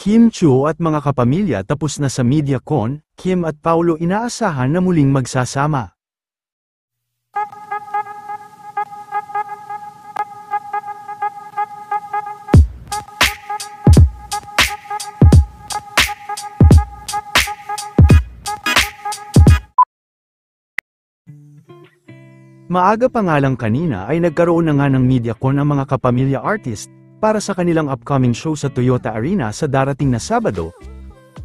Kim Chiu at mga kapamilya tapos na sa MediaCon, Kim at Paulo inaasahan na muling magsasama. Maaga pa nga lang kanina ay nagkaroon na nga ng MediaCon ang mga kapamilya artist para sa kanilang upcoming show sa Toyota Arena sa darating na Sabado.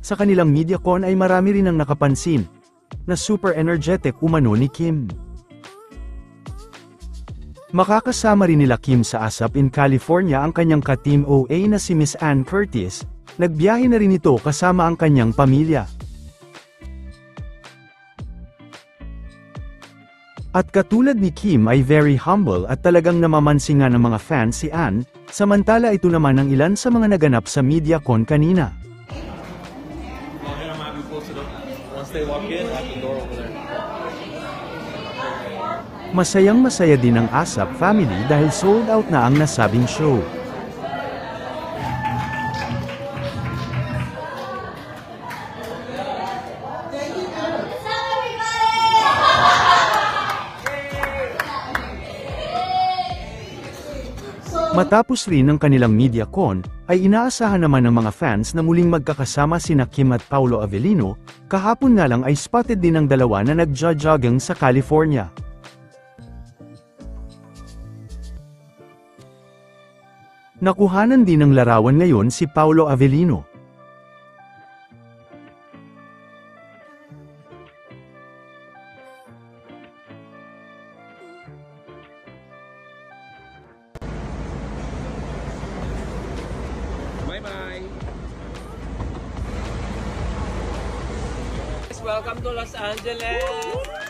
Sa kanilang MediaCon ay marami rin ang nakapansin na super energetic umano ni Kim. Makakasama rin nila Kim sa ASAP in California ang kanyang ka-team OA na si Miss Ann Curtis. Nagbiyahe na rin ito kasama ang kanyang pamilya. At katulad ni Kim ay very humble at talagang namamansingan ng mga fans si Ann, samantala ito naman ang ilan sa mga naganap sa MediaCon kanina. Masayang masaya din ang ASAP family dahil sold out na ang nasabing show. Matapos rin ng kanilang MediaCon, ay inaasahan naman ng mga fans na muling magkakasama sina Kim at Paulo Avellino. Kahapon nga lang ay spotted din ang dalawa na nagja-jogging sa California. Nakuhanan din ng larawan ngayon si Paulo Avellino. Bye-bye! Welcome to Los Angeles!